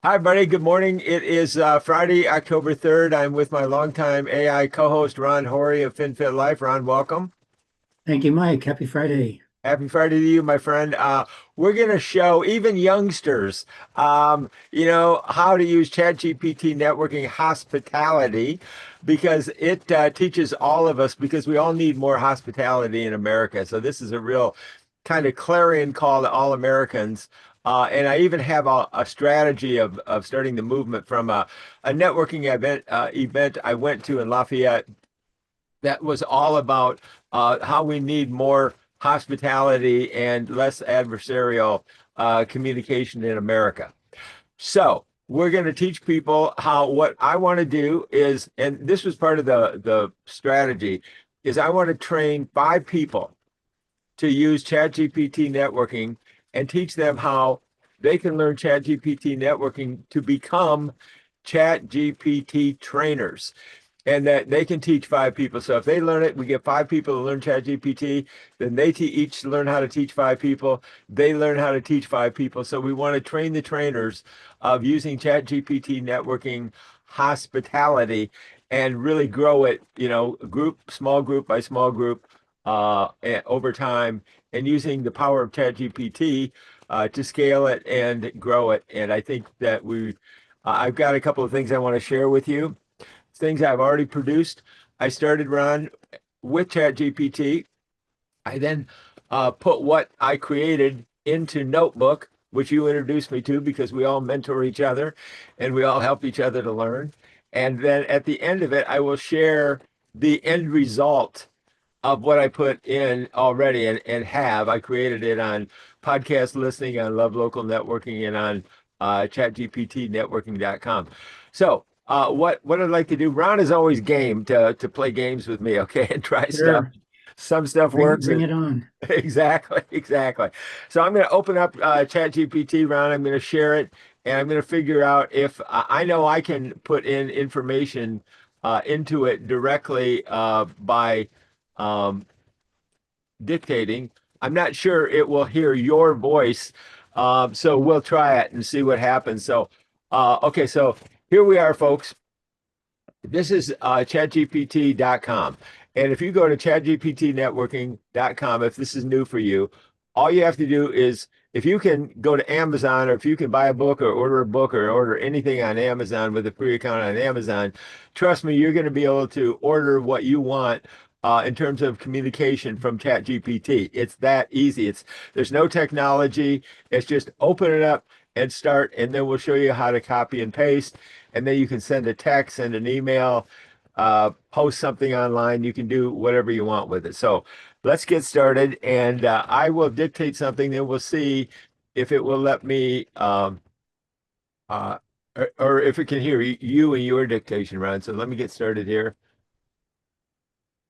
Hi, buddy. Good morning. It is Friday, October 3rd. I'm with my longtime AI co-host, Ron Hori of FinFit Life. Ron, welcome. Thank you, Mike. Happy Friday. Happy Friday to you, my friend. We're going to show even youngsters, how to use ChatGPT networking hospitality because it teaches all of us because we all need more hospitality in America. So this is a real kind of clarion call to all Americans. And I even have a strategy of starting the movement from a networking event I went to in Lafayette that was all about how we need more hospitality and less adversarial communication in America. So we're going to teach people how what I want to do is, and this was part of the strategy, is I want to train 5 people to use ChatGPT networking and teach them how they can learn ChatGPT networking to become ChatGPT trainers and that they can teach 5 people. So if they learn it, we get 5 people to learn ChatGPT, then they each learn how to teach 5 people. They learn how to teach 5 people. So we want to train the trainers of using ChatGPT networking hospitality and really grow it, small group by small group over time and using the power of ChatGPT to scale it and grow it. And I think that I've got a couple of things I want to share with you, things I've already produced. I started, Ron, with ChatGPT. I then put what I created into Notebook, which you introduced me to because we all mentor each other and we all help each other to learn. And then at the end of it, I will share the end result of what I put in already and have. I created it on podcast listening, on Love Local Networking, and on chatgptnetworking.com. So what I'd like to do, Ron is always game to play games with me, okay, and try stuff. Sure. Some stuff works. Bring it on. Exactly, exactly. So I'm going to open up ChatGPT, Ron. I'm going to share it, and I'm going to figure out if I know I can put in information into it directly by um, dictating. I'm not sure it will hear your voice. So we'll try it and see what happens. So, okay, so here we are, folks. This is chatgpt.com. And if you go to chatgptnetworking.com, if this is new for you, all you have to do is if you can go to Amazon or if you can buy a book or order a book or order anything on Amazon with a free account on Amazon, trust me, you're going to be able to order what you want in terms of communication from ChatGPT. It's that easy. There's no technology. It's just open it up and start, and then we'll show you how to copy and paste. And then you can send a text, send an email, post something online. You can do whatever you want with it. So let's get started. And I will dictate something, then we'll see if it will let me, uh, or if it can hear you and your dictation, Ron. So let me get started here.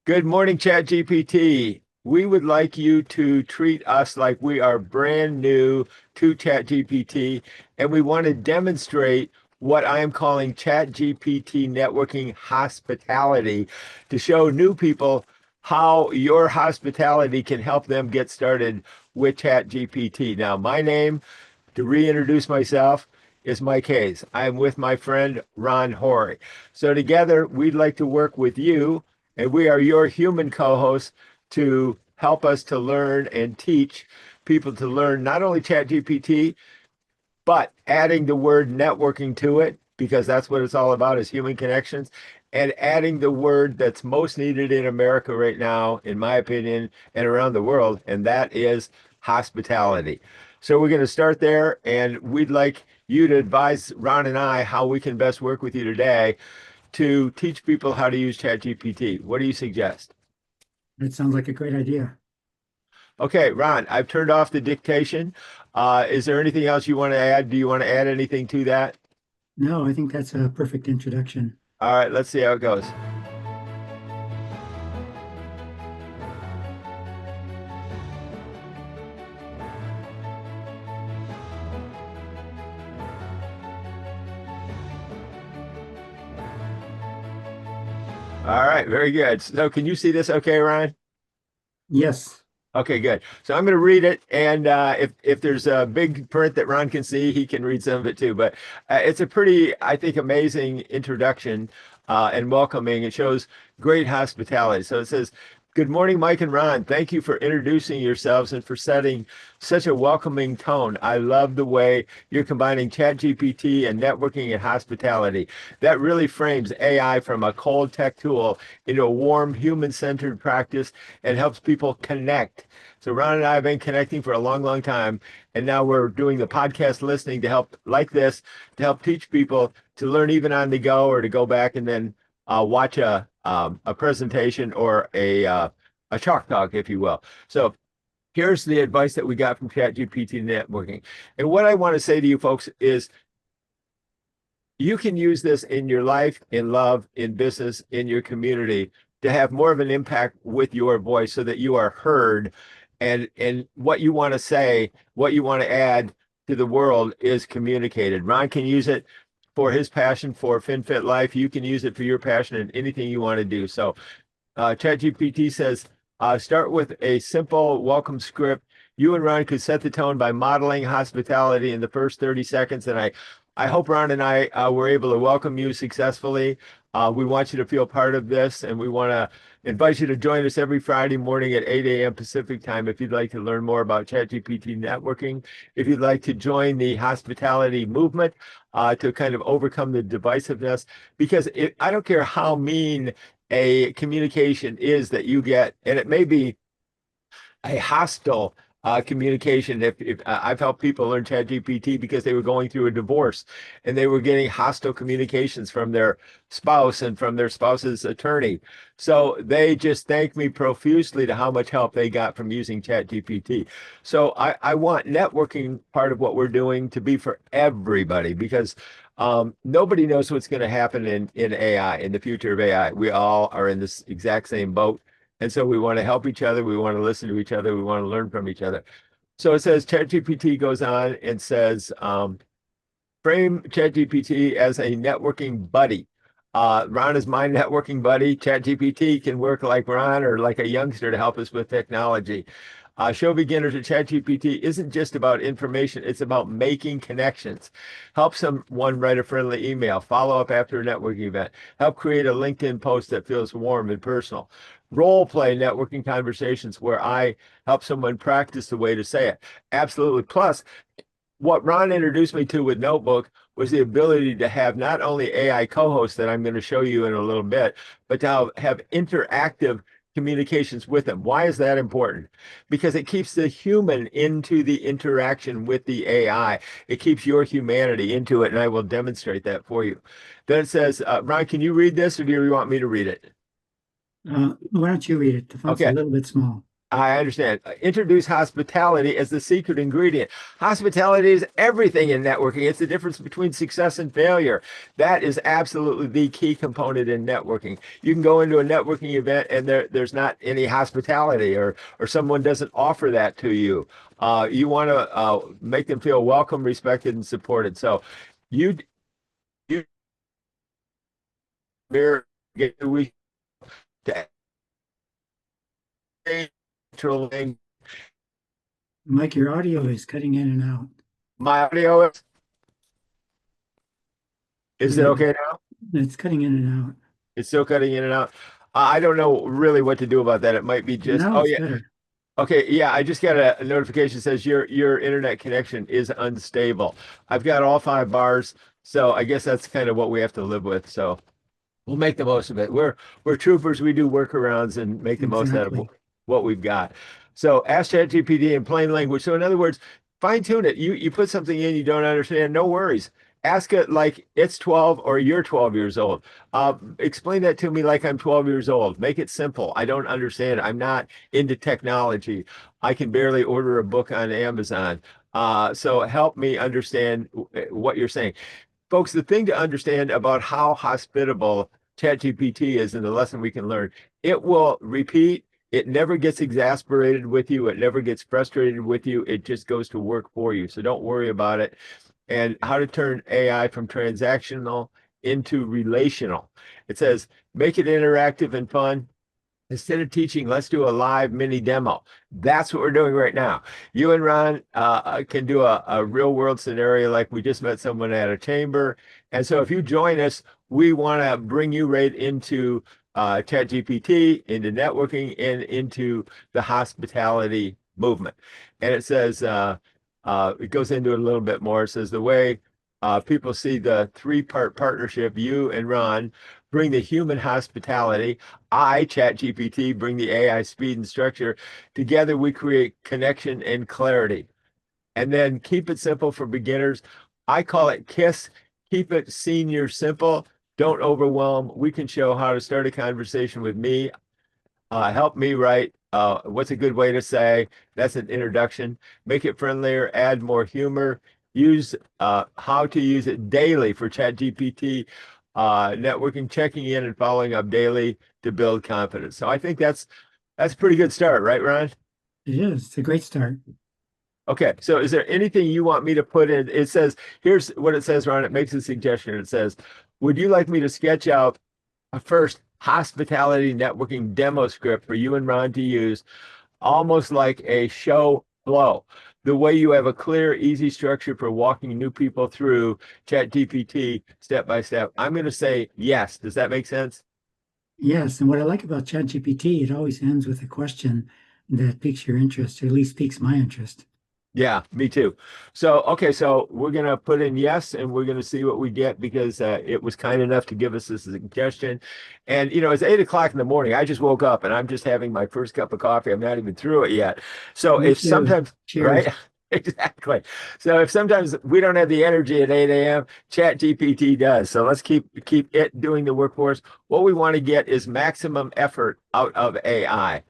Good morning, ChatGPT. We would like you to treat us like we are brand new to ChatGPT, and we want to demonstrate what I am calling ChatGPT networking hospitality to show new people how your hospitality can help them get started with ChatGPT. Now, my name, to reintroduce myself, is Mike Hayes. I'm with my friend Ron Hori. So together, we'd like to work with you, and we are your human co-hosts to help us to learn and teach people to learn not only ChatGPT, but adding the word networking to it, because that's what it's all about is human connections, and adding the word that's most needed in America right now, in my opinion, and around the world, and that is hospitality. So we're going to start there, and we'd like you to advise Ron and I how we can best work with you today to teach people how to use ChatGPT. What do you suggest? That sounds like a great idea. Okay, Ron, I've turned off the dictation. Is there anything else you want to add? Do you want to add anything to that? No, I think that's a perfect introduction. All right, let's see how it goes. All right, very good. So can you see this okay, Ryan? Yes. Okay, good. So I'm going to read it, and if there's a big print that Ron can see, he can read some of it too. But it's a pretty, I think, amazing introduction and welcoming. It shows great hospitality. So it says, "Good morning, Mike and Ron. Thank you for introducing yourselves and for setting such a welcoming tone. I love the way you're combining ChatGPT and networking and hospitality. That really frames AI from a cold tech tool into a warm, human-centered practice and helps people connect." So Ron and I have been connecting for a long, long time, and now we're doing the podcast listening to help, like this, to help teach people to learn even on the go, or to go back and then watch a presentation or a chalk talk, if you will. So here's the advice that we got from ChatGPT networking. And what I want to say to you folks is, you can use this in your life, in love, in business, in your community, to have more of an impact with your voice so that you are heard, and what you want to say, what you want to add to the world is communicated. Ron can use it for his passion for FinFit Life. You can use it for your passion and anything you want to do. So ChatGPT says, start with a simple welcome script. You and Ron could set the tone by modeling hospitality in the first 30 seconds. And I hope Ron and I were able to welcome you successfully. We want you to feel part of this, and we want to invite you to join us every Friday morning at 8 a.m. Pacific time if you'd like to learn more about ChatGPT networking, if you'd like to join the hospitality movement to kind of overcome the divisiveness, because I don't care how mean a communication is that you get, and it may be a hostile communication. If I've helped people learn ChatGPT because they were going through a divorce and they were getting hostile communications from their spouse and from their spouse's attorney. So they just thanked me profusely to how much help they got from using ChatGPT. So I want networking part of what we're doing to be for everybody, because nobody knows what's going to happen in AI, in the future of AI. We all are in this exact same boat. And so we want to help each other. We want to listen to each other. We want to learn from each other. So it says, ChatGPT goes on and says, frame ChatGPT as a networking buddy. Ron is my networking buddy. ChatGPT can work like Ron or like a youngster to help us with technology. Show beginners that ChatGPT isn't just about information, it's about making connections. Help someone write a friendly email, follow up after a networking event, help create a LinkedIn post that feels warm and personal. Role play networking conversations where I help someone practice the way to say it. Absolutely. Plus, what Ron introduced me to with Notebook was the ability to have not only AI co-hosts that I'm going to show you in a little bit, but to have interactive communications with them. Why is that important? Because it keeps the human into the interaction with the AI. It keeps your humanity into it, and I will demonstrate that for you. Then it says, Ron, can you read this, or do you want me to read it? Why don't you read it? The font's a Okay. little bit small. I understand. Introduce hospitality as the secret ingredient. Hospitality is everything in networking. It's the difference between success and failure. That is absolutely the key component in networking. You can go into a networking event and there's not any hospitality, or someone doesn't offer that to you. You want to make them feel welcome, respected, and supported. So you get we to Mike, your audio is cutting in and out. my audio. Is it Yeah, okay now? it's cutting in and out. It's still cutting in and out. I don't know really what to do about that. It might be just, Now oh it's yeah. better. Okay, yeah, I just got a notification that says your internet connection is unstable. I've got all 5 bars, so I guess that's kind of what we have to live with. So we'll make the most of it. We're troopers. We do workarounds and make the most out of Exactly. what we've got. So ask ChatGPT in plain language. So in other words, fine tune it. You put something in you don't understand, no worries. Ask it like it's 12 or you're 12 years old. Explain that to me like I'm 12 years old. Make it simple. I don't understand. I'm not into technology. I can barely order a book on Amazon. So help me understand what you're saying. Folks, the thing to understand about how hospitable ChatGPT is, and the lesson we can learn, it will repeat. It never gets exasperated with you. It never gets frustrated with you. It just goes to work for you. So don't worry about it. And how to turn AI from transactional into relational. It says, make it interactive and fun. Instead of teaching, let's do a live mini demo. That's what we're doing right now. You and Ron can do a real world scenario like we just met someone at a chamber. And so if you join us, we want to bring you right into ChatGPT, into networking, and into the hospitality movement. And it says, it goes into it a little bit more. It says the way people see the three-part partnership, you and Ron bring the human hospitality. I, ChatGPT, bring the AI speed and structure. Together, we create connection and clarity. And then keep it simple for beginners. I call it KISS. Keep it senior simple. Don't overwhelm. We can show how to start a conversation with me. Help me write. What's a good way to say? That's an introduction. Make it friendlier. Add more humor. Use how to use it daily for ChatGPT networking, checking in and following up daily to build confidence. So I think that's a pretty good start, right, Ron? It is. It's a great start. Okay, so is there anything you want me to put in? It says, here's what it says, Ron. It makes a suggestion. It says, would you like me to sketch out a first hospitality networking demo script for you and Ron to use, almost like a show flow? The way you have a clear, easy structure for walking new people through ChatGPT step by step. I'm going to say yes. Does that make sense? Yes, and what I like about ChatGPT, it always ends with a question that piques your interest, or at least piques my interest. Yeah, me too. So, okay, so we're going to put in yes, and we're going to see what we get because it was kind enough to give us this suggestion. And, it's 8 o'clock in the morning. I just woke up and I'm just having my first cup of coffee. I'm not even through it yet. So Me if too. sometimes, Cheers. right? Exactly. So if sometimes we don't have the energy at 8 a.m., Chat GPT does. So let's keep it doing the work for us. What we want to get is maximum effort out of AI.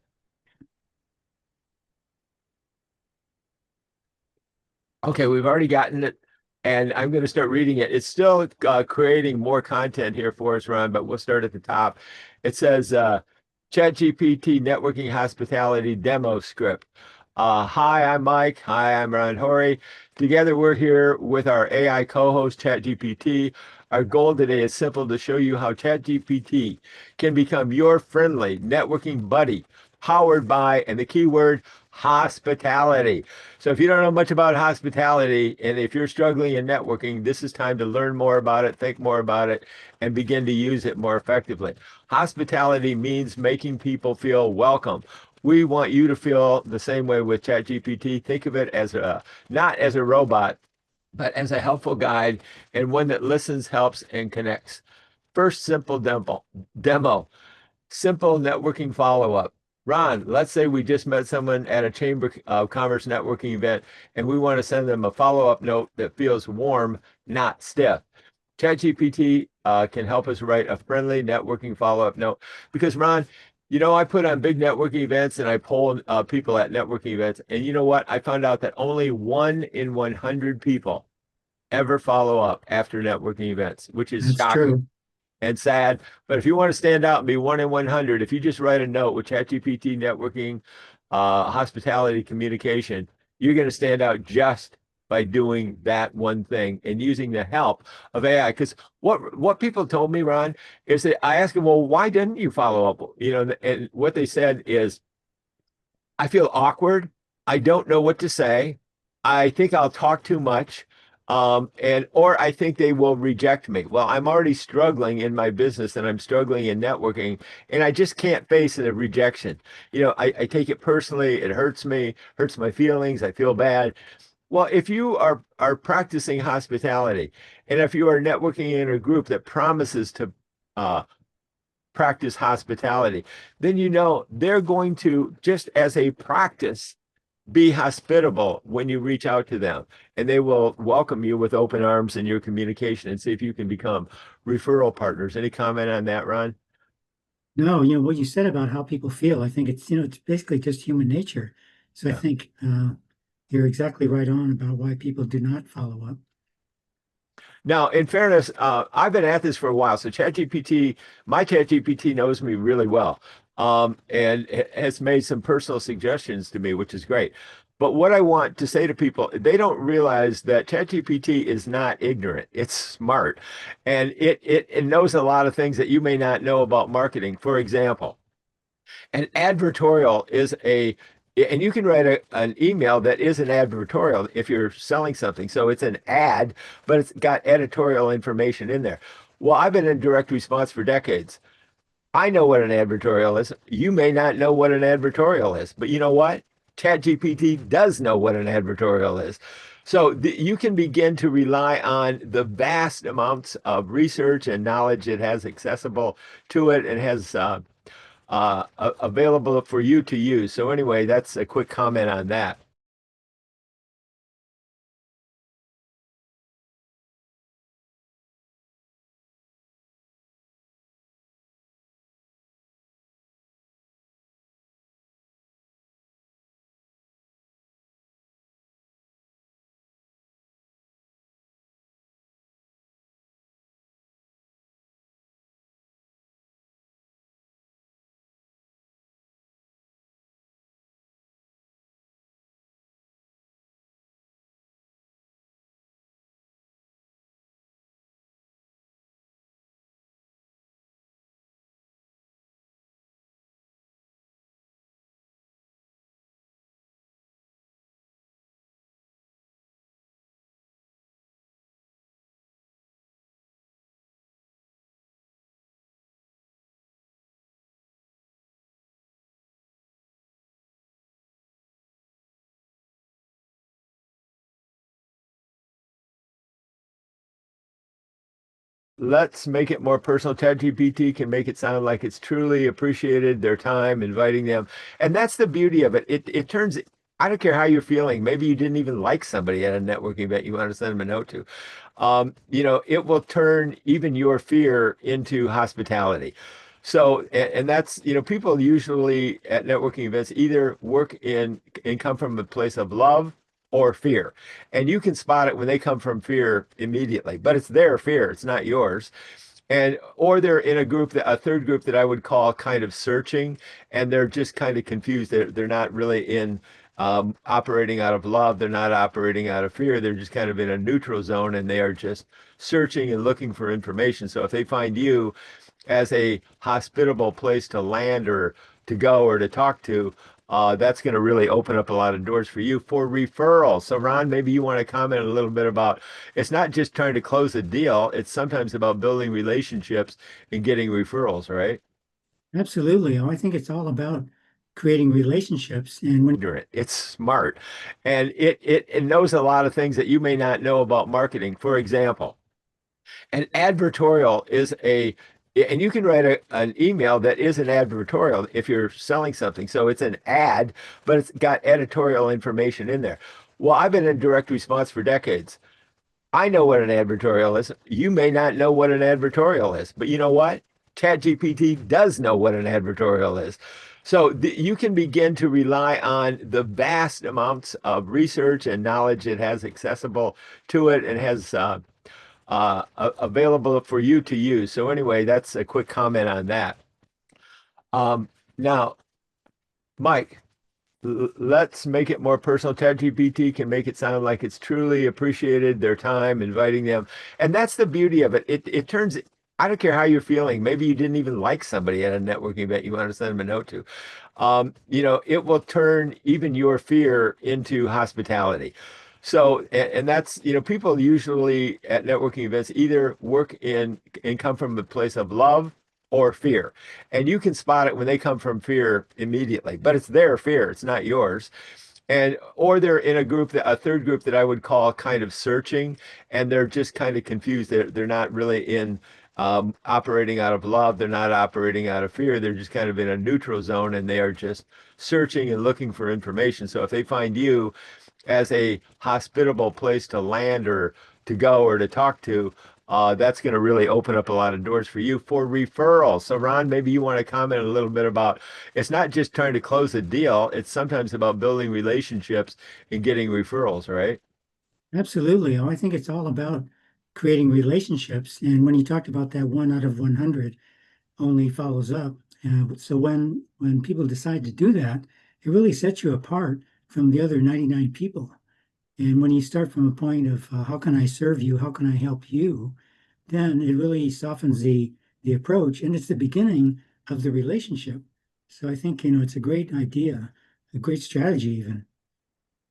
Okay, we've already gotten it, and I'm going to start reading it. It's still creating more content here for us, Ron, but we'll start at the top. It says ChatGPT Networking Hospitality Demo Script. Hi, I'm Mike. Hi, I'm Ron Hori. Together, we're here with our AI co-host, ChatGPT. Our goal today is simple to show you how ChatGPT can become your friendly networking buddy, powered by, and the keyword, hospitality. So if you don't know much about hospitality, and if you're struggling in networking, this is time to learn more about it, think more about it, and begin to use it more effectively. Hospitality means making people feel welcome. We want you to feel the same way with ChatGPT. Think of it as not as a robot, but as a helpful guide and one that listens, helps, and connects. First simple demo. Simple networking follow-up. Ron, let's say we just met someone at a Chamber of Commerce networking event and we want to send them a follow-up note that feels warm, not stiff. ChatGPT can help us write a friendly networking follow-up note because, Ron, I put on big networking events and I poll people at networking events, and you know what? I found out that only 1 in 100 people ever follow up after networking events, which is That's shocking true. and sad. But if you want to stand out and be 1 in 100, if you just write a note with ChatGPT networking, hospitality communication, you're going to stand out just by doing that one thing and using the help of AI. Because what people told me, Ron, is that I asked them, well, why didn't you follow up? And what they said is, I feel awkward. I don't know what to say. I think I'll talk too much. Or I think they will reject me. Well, I'm already struggling in my business and I'm struggling in networking, and I just can't face a rejection. I take it personally. It hurts me, hurts my feelings. I feel bad. Well, if you are practicing hospitality, and if you are networking in a group that promises to uh, practice hospitality, then they're going to, just as a practice, be hospitable when you reach out to them, and they will welcome you with open arms in your communication and see if you can become referral partners. Any comment on that, Ron? No, what you said about how people feel, I think it's basically just human nature. So I Yeah. think you're exactly right on about why people do not follow up. Now, in fairness, I've been at this for a while, so my ChatGPT knows me really well, and has made some personal suggestions to me, which is great. But what I want to say to people, they don't realize that ChatGPT is not ignorant. It's smart, and it knows a lot of things that you may not know about marketing. For example, An advertorial is and you can write an email that is an advertorial if you're selling something. So it's an ad, but it's got editorial information in there. Well, I've been in direct response for decades. I know what an advertorial is. You may not know what an advertorial is, but you know what? ChatGPT does know what an advertorial is. So you can begin to rely on the vast amounts of research and knowledge it has accessible to it and has available for you to use. So anyway, that's a quick comment on that. Let's make it more personal. ChatGPT can make it sound like it's truly appreciated their time, inviting them. And that's the beauty of it. It turns, I don't care how you're feeling. Maybe you didn't even like somebody at a networking event you want to send them a note to. It will turn even your fear into hospitality. So, and that's, people usually at networking events either work in and come from a place of love or fear. And you can spot it when they come from fear immediately, but it's their fear, it's not yours. And or they're in a third group that I would call kind of searching, and they're just kind of confused. They're not really in operating out of love. They're not operating out of fear. They're just kind of in a neutral zone, and they are just searching and looking for information. So if they find you as a hospitable place to land or to go or to talk to, that's going to really open up a lot of doors for you for referrals. So, Ron, maybe you want to comment a little bit about it's not just trying to close a deal, it's sometimes about building relationships and getting referrals, right? Absolutely. Oh, I think it's all about creating relationships. And when It's smart and it knows a lot of things that you may not know about marketing. For example, an advertorial is and you can write an email that is an advertorial if you're selling something. So it's an ad, but it's got editorial information in there. Well, I've been in direct response for decades. I know what an advertorial is. You may not know what an advertorial is, but you know what? ChatGPT does know what an advertorial is. So you can begin to rely on the vast amounts of research and knowledge it has accessible to it and has available for you to use. So anyway, that's a quick comment on that. Now, Mike, let's make it more personal. ChatGPT can make it sound like it's truly appreciated their time, inviting them. And that's the beauty of it. It turns, I don't care how you're feeling. Maybe you didn't even like somebody at a networking event you want to send them a note to. It will turn even your fear into hospitality. So, and that's, people usually at networking events either work in and come from a place of love or fear. And you can spot it when they come from fear immediately, but it's their fear, it's not yours. And or they're in a third group that I would call kind of searching, and they're just kind of confused. They're not really in operating out of love. They're not operating out of fear. They're just kind of in a neutral zone, and they are just searching and looking for information. So if they find you as a hospitable place to land or to go or to talk to, that's going to really open up a lot of doors for you for referrals. So, Ron, maybe you want to comment a little bit about it's not just trying to close a deal, it's sometimes about building relationships and getting referrals, right? absolutely. Oh, I think it's all about creating relationships. And when you talked about that 1 out of 100 only follows up, so when people decide to do that, it really sets you apart from the other 99 people. And when you start from a point of how can I serve you? How can I help you? Then it really softens the approach, and it's the beginning of the relationship. So I think, it's a great idea, a great strategy even.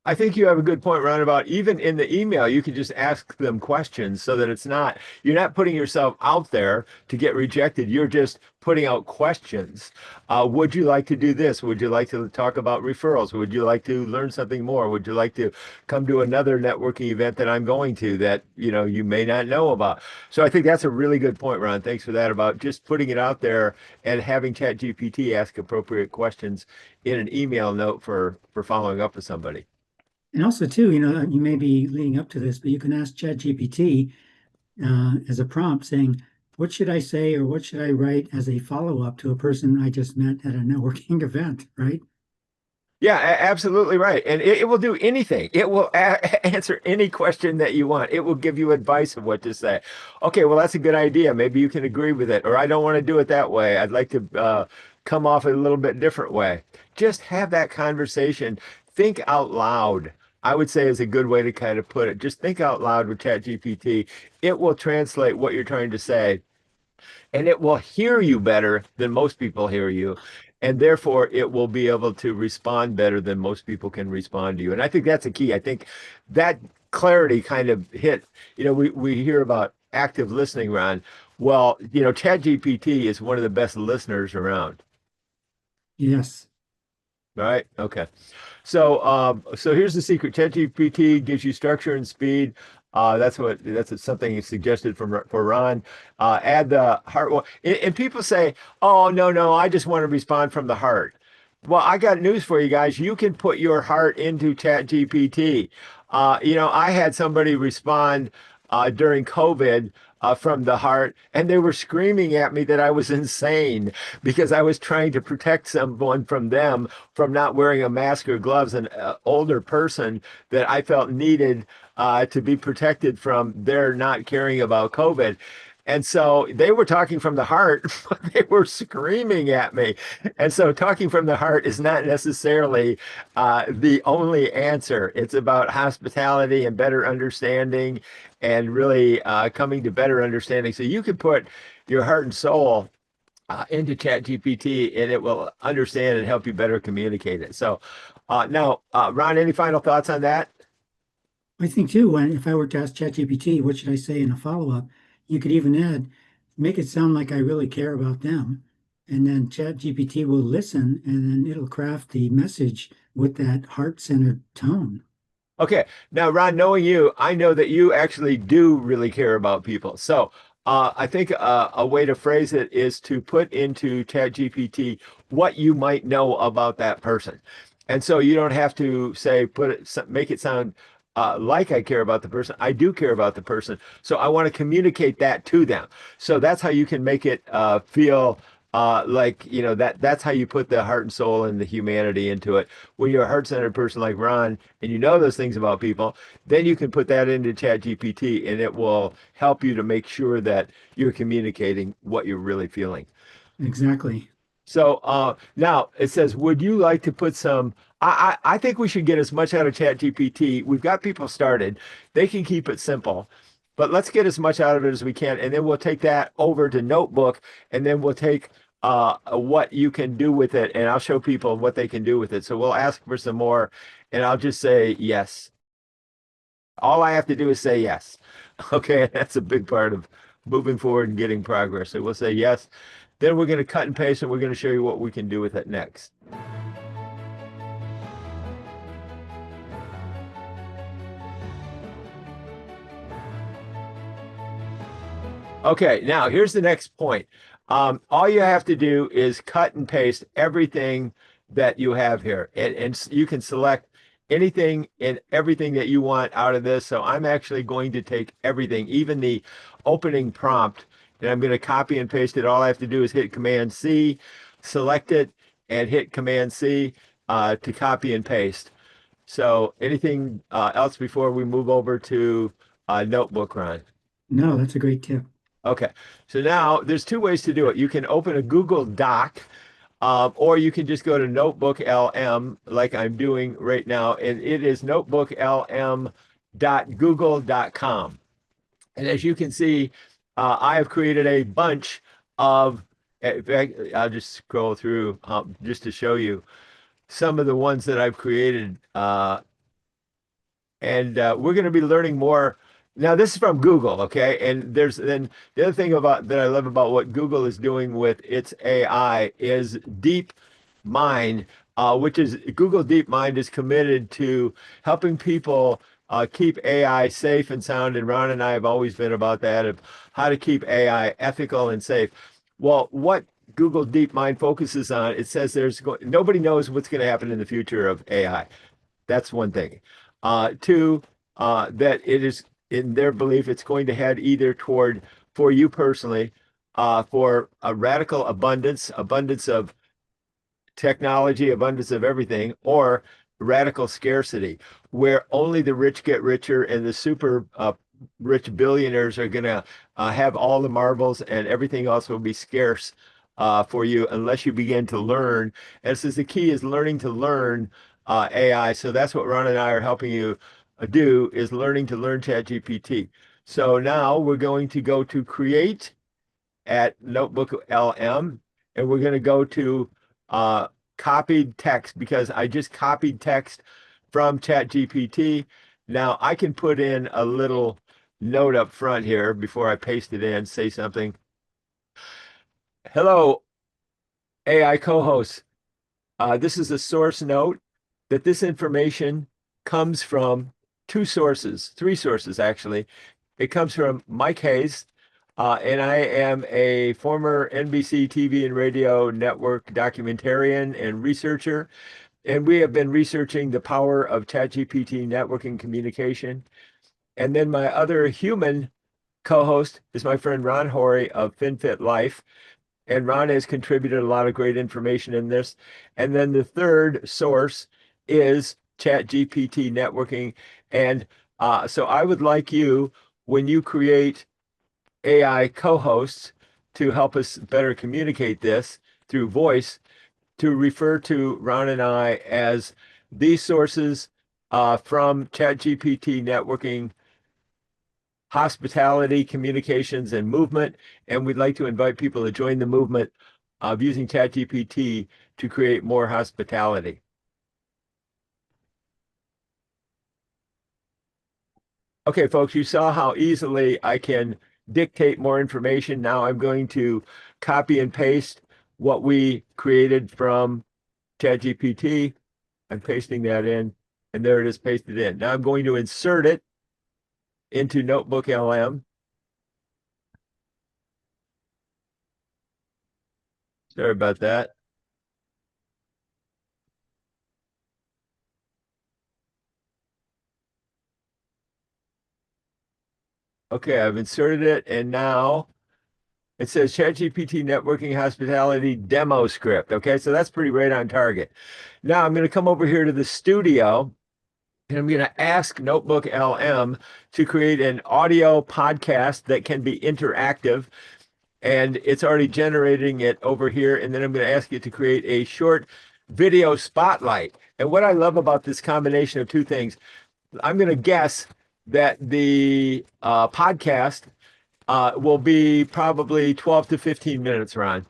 I think you have a good point, Ron, about even in the email, you can just ask them questions so that you're not putting yourself out there to get rejected. You're just putting out questions. Would you like to do this? Would you like to talk about referrals? Would you like to learn something more? Would you like to come to another networking event that I'm going to that, you may not know about? So I think that's a really good point, Ron. Thanks for that about just putting it out there and having ChatGPT ask appropriate questions in an email note for following up with somebody. And also, too, you may be leading up to this, but you can ask ChatGPT as a prompt saying, what should I say or what should I write as a follow-up to a person I just met at a networking event, right? Yeah, absolutely right. And it will do anything. It will answer any question that you want. It will give you advice of what to say. Okay, well, that's a good idea. Maybe you can agree with it. Or I don't want to do it that way. I'd like to come off a little bit different way. Just have that conversation. Think out loud. I would say is a good way to kind of put it. Just think out loud with ChatGPT. It will translate what you're trying to say and it will hear you better than most people hear you. And therefore, it will be able to respond better than most people can respond to you. And I think that's a key. I think that clarity kind of hit, we hear about active listening, Ron. Well, ChatGPT is one of the best listeners around, Yes, right? Okay. So here's the secret. ChatGPT gives you structure and speed. That's something suggested for Ron. Add the heart. And people say, "Oh, no, no, I just want to respond from the heart." Well, I got news for you guys. You can put your heart into ChatGPT. I had somebody respond during COVID from the heart, and they were screaming at me that I was insane because I was trying to protect someone from them from not wearing a mask or gloves, an older person that I felt needed to be protected from their not caring about COVID. And so they were talking from the heart, but they were screaming at me. And so talking from the heart is not necessarily the only answer. It's about hospitality and better understanding and really coming to better understanding. So you can put your heart and soul into ChatGPT and it will understand and help you better communicate it. So now, Ron, any final thoughts on that? I think too, when if I were to ask ChatGPT, what should I say in a follow-up, you could even add, make it sound like I really care about them. And then ChatGPT will listen and then it'll craft the message with that heart-centered tone. Okay. Now, Ron, knowing you, I know that you actually do really care about people. So I think a way to phrase it is to put into ChatGPT what you might know about that person. And so you don't have to say, make it sound like I care about the person. I do care about the person. So I want to communicate that to them. So that's how you can make it feel like, that's how you put the heart and soul and the humanity into it. When you're a heart-centered person like Ron and you know those things about people, then you can put that into ChatGPT and it will help you to make sure that you're communicating what you're really feeling. Exactly. So now it says, would you like to put some? I think we should get as much out of ChatGPT. We've got people started. They can keep it simple, but let's get as much out of it as we can. And then we'll take that over to Notebook and then we'll take what you can do with it. And I'll show people what they can do with it. So we'll ask for some more and I'll just say yes. All I have to do is say yes. Okay, that's a big part of moving forward and getting progress. So we'll say yes. Then we're going to cut and paste and we're going to show you what we can do with it next. Okay, now here's the next point. All you have to do is cut and paste everything that you have here, and you can select anything and everything that you want out of this. So I'm actually going to take everything, even the opening prompt, and I'm going to copy and paste it. All I have to do is hit Command C, select it, and hit Command C to copy and paste. So anything else before we move over to Notebook, Ron? No, that's a great tip. Okay, so now there's two ways to do it. You can open a Google Doc, or you can just go to Notebook LM like I'm doing right now, and it is notebooklm.google.com. And as you can see, I have created a bunch of In fact, I'll just scroll through just to show you some of the ones that I've created. And we're going to be learning more. Now, this is from Google, okay? And there's then the other thing about that I love about what Google is doing with its AI is Deep Mind, which is Google Deep Mind is committed to helping people keep AI safe and sound. And Ron and I have always been about that of how to keep AI ethical and safe. Well, what Google Deep Mind focuses on, it says nobody knows what's going to happen in the future of AI. That's one thing. Two, that it is in their belief it's going to head either toward, for you personally, for a radical abundance of technology, abundance of everything, or radical scarcity, where only the rich get richer and the super rich billionaires are going to have all the marbles and everything else will be scarce for you unless you begin to learn. And it says the key is learning to learn AI. So that's what Ron and I are helping you do is learning to learn ChatGPT. So now we're going to go to create at Notebook LM, and we're going to go to uh, copied text because I just copied text from ChatGPT. Now I can put in a little note up front here before I paste it in, say something. Hello, AI co-hosts. This is a source note that this information comes from three sources actually. It comes from Mike Hayes, and I am a former NBC TV and radio network documentarian and researcher. And we have been researching the power of ChatGPT networking communication. And then my other human co-host is my friend Ron Hori of FinFit Life. And Ron has contributed a lot of great information in this. And then the third source is ChatGPT networking. And so I would like you, when you create AI co-hosts to help us better communicate this through voice, to refer to Ron and I as these sources from ChatGPT networking, hospitality, communications, and movement. And we'd like to invite people to join the movement of using ChatGPT to create more hospitality. Okay, folks, you saw how easily I can dictate more information. Now I'm going to copy and paste what we created from ChatGPT. I'm pasting that in, and there it is pasted in. Now I'm going to insert it into Notebook LM. Sorry about that. Okay, I've inserted it, and now it says ChatGPT networking hospitality demo script. Okay, so that's pretty right on target. Now I'm going to come over here to the studio and I'm going to ask Notebook LM to create an audio podcast that can be interactive. And it's already generating it over here. And then I'm going to ask it to create a short video spotlight. And what I love about this combination of two things, I'm going to guess that the podcast will be probably 12 to 15 minutes, Ron,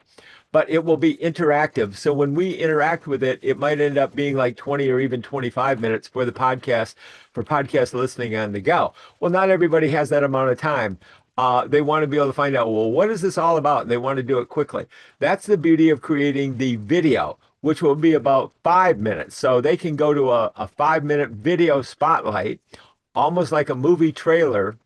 but it will be interactive. So when we interact with it, it might end up being like 20 or even 25 minutes for the podcast, for podcast listening on the go. Well, not everybody has that amount of time. They want to be able to find out, well, what is this all about? And they want to do it quickly. That's the beauty of creating the video, which will be about 5 minutes. So they can go to a 5 minute video spotlight, almost like a movie trailer,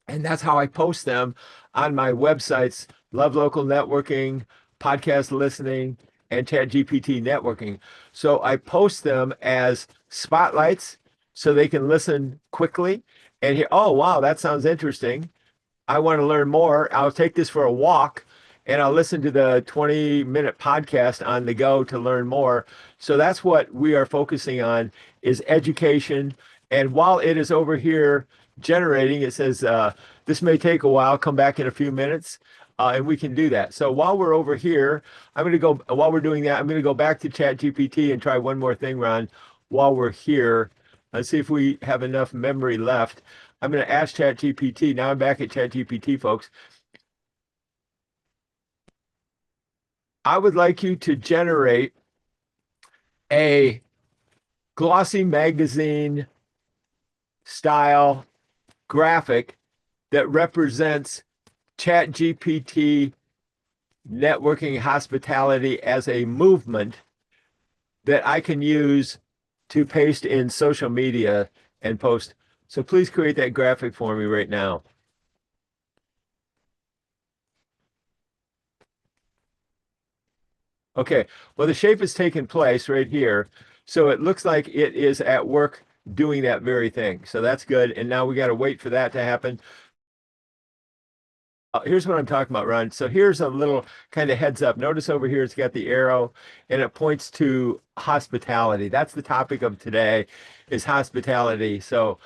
and that's how I post them on my websites, Love Local Networking, Podcast Listening, and ChatGPT Networking. So I post them as spotlights so they can listen quickly and hear, oh, wow, that sounds interesting. I want to learn more. I'll take this for a walk and I'll listen to the 20-minute podcast on the go to learn more. So that's what we are focusing on is education. And while it is over here generating, it says this may take a while, come back in a few minutes. And we can do that. So while we're over here, while we're doing that, I'm going to go back to ChatGPT and try one more thing, Ron, while we're here. Let's see if we have enough memory left. I'm going to ask ChatGPT. Now I'm back at ChatGPT, folks. I would like you to generate a glossy magazine style graphic that represents ChatGPT networking hospitality as a movement that I can use to paste in social media and post. So please create that graphic for me right now. Okay, well, the shape has taken place right here. So it looks like it is at work doing that very thing. So that's good. And now we got to wait for that to happen. Here's what I'm talking about, Ron. So here's a little kind of heads up. Notice over here, it's got the arrow and it points to hospitality. That's the topic of today is hospitality. So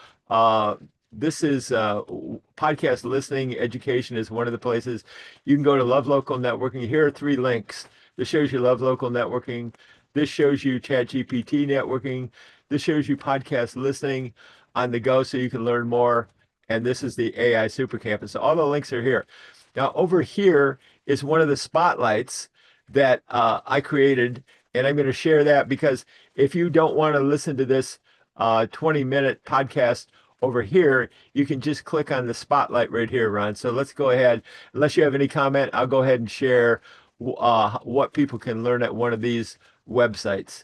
this is podcast listening. Education is one of the places. You can go to Love Local Networking. Here are 3 links. This shows you Love Local Networking. This shows you ChatGPT networking. This shows you podcast listening on the go so you can learn more. And this is the AI Super Campus. So all the links are here. Now over here is one of the spotlights that I created, and I'm going to share that because if you don't want to listen to this 20-minute podcast over here, you can just click on the spotlight right here, Ron. So let's go ahead. Unless you have any comment, I'll go ahead and share what people can learn at one of these websites.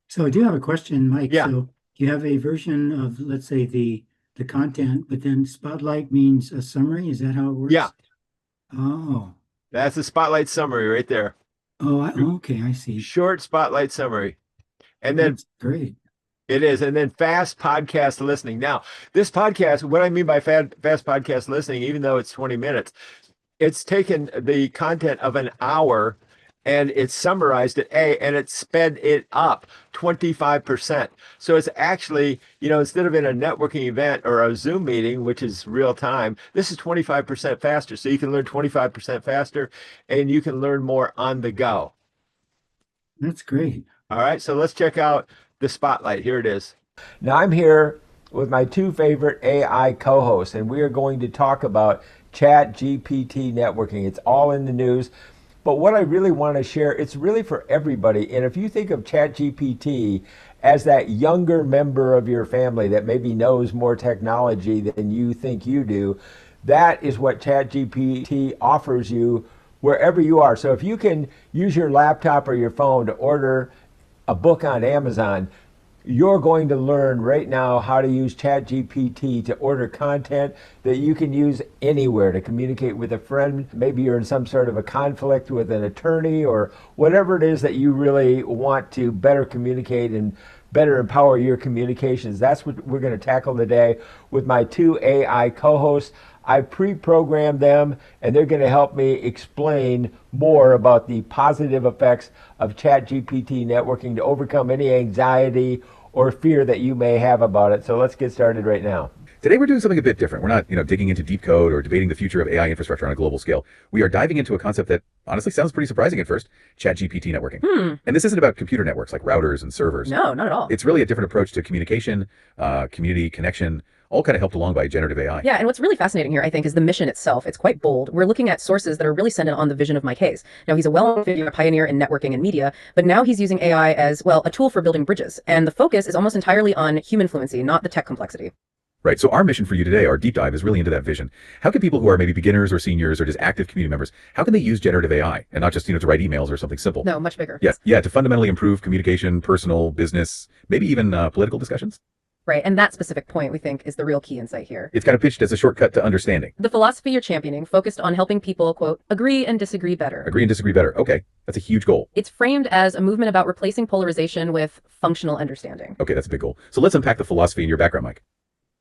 So I do have a question, Mike. Yeah. So you have a version of, let's say, the content, but then spotlight means a summary. Is that how it works? Yeah. Oh. That's the spotlight summary right there. Oh, okay, I see. Short spotlight summary. And then that's great. It is. And then fast podcast listening. Now, this podcast, what I mean by fast podcast listening, even though it's 20 minutes, it's taken the content of an hour and it's summarized it and it's sped it up 25%. So it's actually, instead of in a networking event or a Zoom meeting, which is real time, this is 25% faster. So you can learn 25% faster and you can learn more on the go. That's great. All right. So let's check out the spotlight. Here it is. Now I'm here with my 2 favorite AI co-hosts, and we are going to talk about ChatGPT networking. It's all in the news. But what I really want to share, it's really for everybody. And if you think of ChatGPT as that younger member of your family that maybe knows more technology than you think you do, that is what ChatGPT offers you wherever you are. So if you can use your laptop or your phone to order a book on Amazon, you're going to learn right now how to use ChatGPT to order content that you can use anywhere to communicate with a friend. Maybe you're in some sort of a conflict with an attorney or whatever it is that you really want to better communicate and better empower your communications. That's what we're going to tackle today with my 2 AI co-hosts. I pre-programmed them and they're going to help me explain more about the positive effects of ChatGPT networking to overcome any anxiety or fear that you may have about it. So let's get started right now. Today we're doing something a bit different. We're not, digging into deep code or debating the future of AI infrastructure on a global scale. We are diving into a concept that honestly sounds pretty surprising at first, ChatGPT networking. And this isn't about computer networks like routers and servers. No, not at all. It's really a different approach to communication, community, connection, all kind of helped along by generative AI. Yeah, and what's really fascinating here, I think, is the mission itself. It's quite bold. We're looking at sources that are really centered on the vision of Mike Hayes. Now, he's a well-known figure, a pioneer in networking and media, but now he's using AI as, well, a tool for building bridges. And the focus is almost entirely on human fluency, not the tech complexity. Right. So our mission for you today, our deep dive, is really into that vision. How can people who are maybe beginners or seniors or just active community members, how can they use generative AI and not just, to write emails or something simple? No, much bigger. Yeah, to fundamentally improve communication, personal, business, maybe even political discussions? Right, and that specific point, we think, is the real key insight here. It's kind of pitched as a shortcut to understanding. The philosophy you're championing focused on helping people, quote, agree and disagree better. Agree and disagree better. Okay, that's a huge goal. It's framed as a movement about replacing polarization with functional understanding. Okay, that's a big goal. So let's unpack the philosophy in your background, Mike.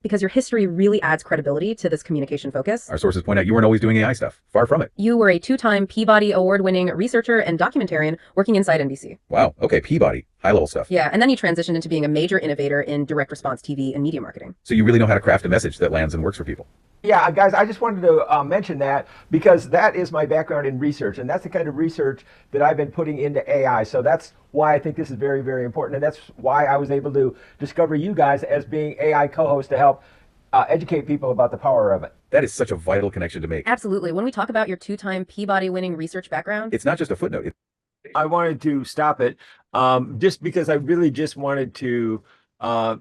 Because your history really adds credibility to this communication focus. Our sources point out you weren't always doing AI stuff. Far from it. You were a 2-time Peabody Award-winning researcher and documentarian working inside NBC. Wow. Okay, Peabody. High-level stuff. Yeah, and then you transitioned into being a major innovator in direct response TV and media marketing. So you really know how to craft a message that lands and works for people. Yeah, guys, I just wanted to mention that because that is my background in research, and that's the kind of research that I've been putting into AI. So that's why I think this is very, very important, and that's why I was able to discover you guys as being AI co-hosts to help educate people about the power of it. That is such a vital connection to make. Absolutely. When we talk about your 2-time Peabody winning research background, It's not just a footnote. I wanted to stop it just because I really just wanted to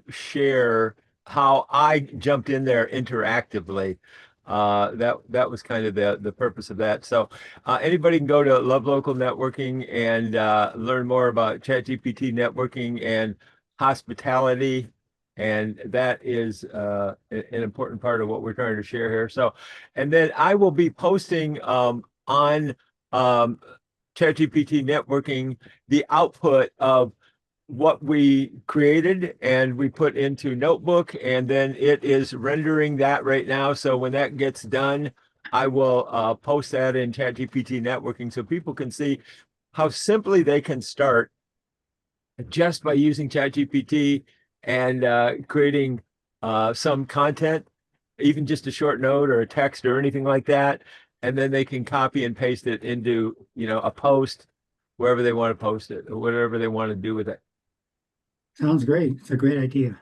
share how I jumped in there interactively. That was kind of the purpose of that. So anybody can go to Love Local Networking and learn more about ChatGPT networking and hospitality. And that is an important part of what we're trying to share here. So, and then I will be posting on um, ChatGPT networking the output of what we created and we put into Notebook, and then it is rendering that right now. So when that gets done, I will post that in ChatGPT networking so people can see how simply they can start just by using ChatGPT and creating some content, even just a short note or a text or anything like that. And then they can copy and paste it into, a post wherever they want to post it or whatever they want to do with it. Sounds great. It's a great idea.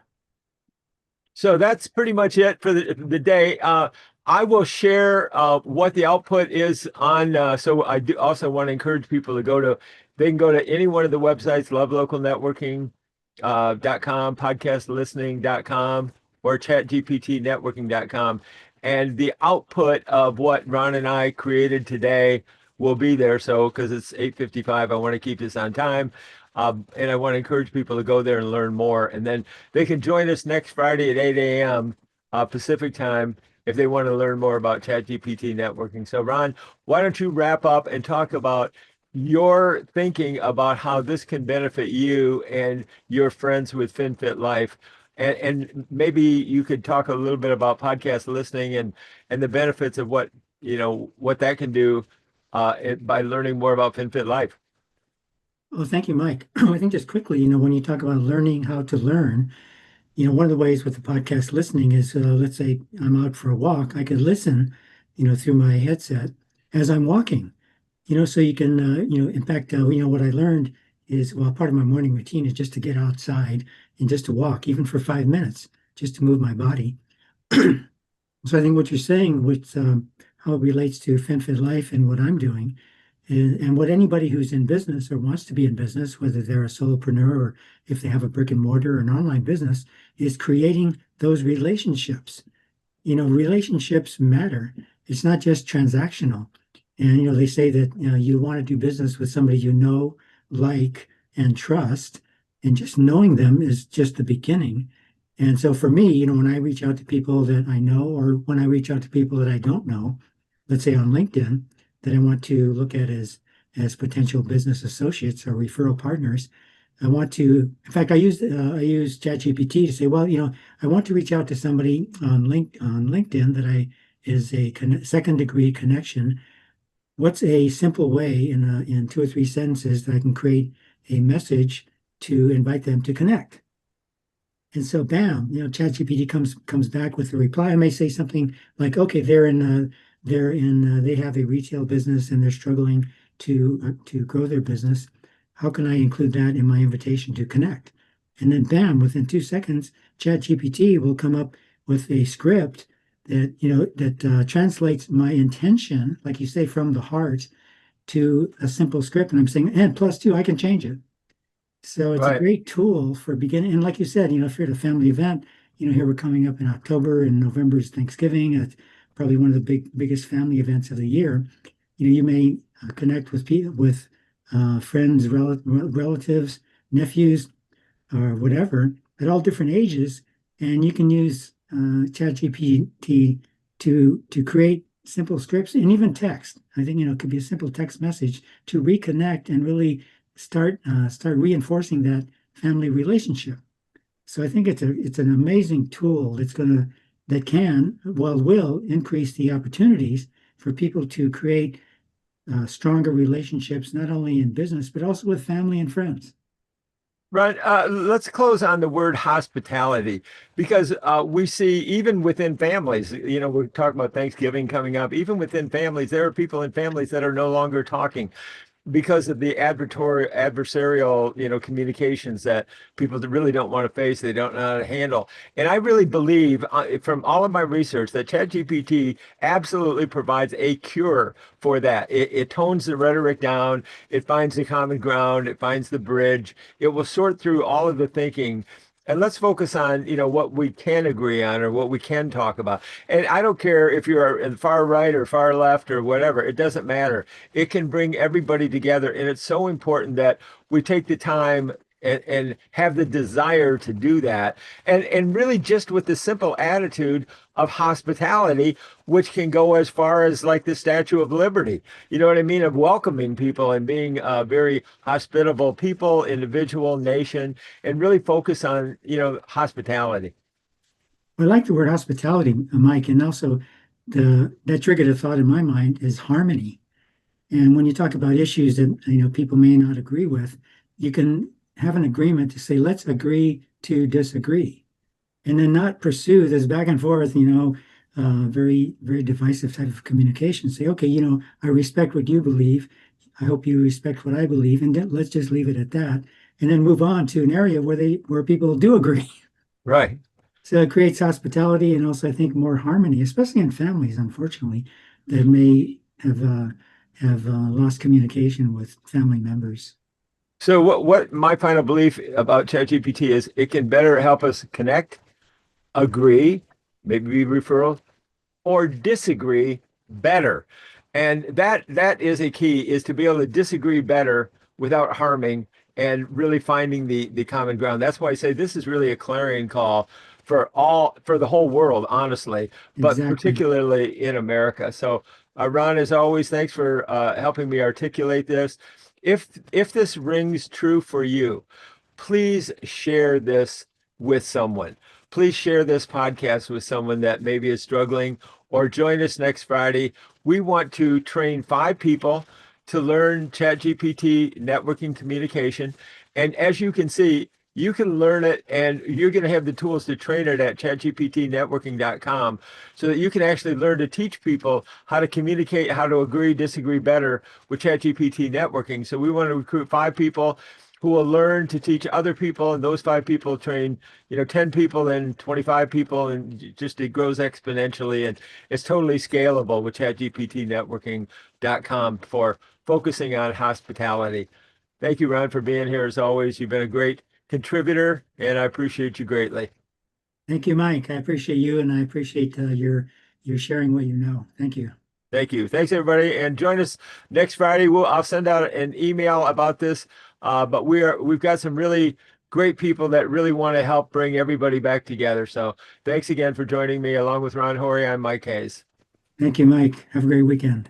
So that's pretty much it for the day. I will share what the output is on. So I do also want to encourage people to they can go to any one of the websites, lovelocalnetworking.com, podcastlistening.com, or chatgptnetworking.com. And the output of what Ron and I created today will be there. So because it's 8:55, I want to keep this on time. And I want to encourage people to go there and learn more. And then they can join us next Friday at 8 a.m. Pacific time if they want to learn more about ChatGPT networking. So Ron, why don't you wrap up and talk about your thinking about how this can benefit you and your friends with FinFit Life. And maybe you could talk a little bit about podcast listening and the benefits of what that can do by learning more about FinFit Life. Oh, thank you, Mike. I think just quickly, when you talk about learning how to learn, one of the ways with the podcast listening is, let's say I'm out for a walk, I could listen, through my headset as I'm walking, so you can, in fact, what I learned is, well, part of my morning routine is just to get outside and just to walk, even for 5 minutes, just to move my body. So I think what you're saying with how it relates to FinFit Life and what I'm doing, and what anybody who's in business or wants to be in business, whether they're a solopreneur or if they have a brick and mortar or an online business, is creating those relationships. Relationships matter. It's not just transactional. And, they say that, you want to do business with somebody like, and trust, and just knowing them is just the beginning. And so for me, when I reach out to people that I know, or when I reach out to people that I don't know, let's say on LinkedIn, that I want to look at as potential business associates or referral partners, in fact, I use ChatGPT to say, well, I want to reach out to somebody on LinkedIn that is a second degree connection. What's a simple way in 2 or 3 sentences that I can create a message to invite them to connect? And so, bam, ChatGPT comes back with a reply. I may say something like, okay, they have a retail business and they're struggling to grow their business. How can I include that in my invitation to connect? And then, bam, within 2 seconds, ChatGPT will come up with a script that translates my intention, like you say, from the heart to a simple script. And I'm saying, and plus two, I can change it. So it's a Right. great tool for beginning. And like you said, if you're at a family event, here we're coming up in October, and November is Thanksgiving. It's probably one of the biggest family events of the year. You may connect with friends, relatives, nephews, or whatever, at all different ages, and you can use ChatGPT to create simple scripts and even text. I think it could be a simple text message to reconnect and really start reinforcing that family relationship. So I think it's an amazing tool will increase the opportunities for people to create stronger relationships, not only in business but also with family and friends. Right. Let's close on the word hospitality, because we see even within families, we're talking about Thanksgiving coming up, even within families, there are people in families that are no longer talking. because of the adversarial, communications that people that really don't want to face, they don't know how to handle. And I really believe, from all of my research, that ChatGPT absolutely provides a cure for that. It tones the rhetoric down, it finds the common ground, it finds the bridge, it will sort through all of the thinking. And let's focus on, what we can agree on or what we can talk about. And I don't care if you're in far right or far left or whatever, it doesn't matter. It can bring everybody together. And it's so important that we take the time and have the desire to do that. And really just with the simple attitude of hospitality, which can go as far as like the Statue of Liberty. You know what I mean? Of welcoming people and being very hospitable people, individual, nation, and really focus on, hospitality. I like the word hospitality, Mike, and also that triggered a thought in my mind is harmony. And when you talk about issues that people may not agree with, you can have an agreement to say, let's agree to disagree, and then not pursue this back and forth, very, very divisive type of communication. Say, okay, I respect what you believe. I hope you respect what I believe, and then let's just leave it at that, and then move on to an area where people do agree. Right. So it creates hospitality and also, I think, more harmony, especially in families, unfortunately, that may have lost communication with family members. So what my final belief about ChatGPT is it can better help us connect, agree, maybe referral, or disagree better. And that is a key, is to be able to disagree better without harming and really finding the common ground. That's why I say this is really a clarion call for the whole world, honestly, but Exactly. particularly in America. So Ron, as always, thanks for helping me articulate this. If this rings true for you, please share this with someone. Please share this podcast with someone that maybe is struggling, or join us next Friday. We want to train 5 people to learn ChatGPT networking communication. And as you can see, you can learn it, and you're going to have the tools to train it at chatgptnetworking.com, so that you can actually learn to teach people how to communicate, how to agree, disagree better with ChatGPT networking. So we want to recruit 5 people who will learn to teach other people, and those 5 people train, 10 people and 25 people, and just it grows exponentially. And it's totally scalable with chatgptnetworking.com for focusing on hospitality. Thank you, Ron, for being here as always. You've been a great contributor, and I appreciate you greatly. Thank you, Mike. I appreciate you, and I appreciate your sharing what you know. Thank you. Thank you. Thanks, everybody. And join us next Friday. I'll send out an email about this, but we've got some really great people that really want to help bring everybody back together. So thanks again for joining me. Along with Ron Hori, I'm Mike Hayes. Thank you, Mike. Have a great weekend.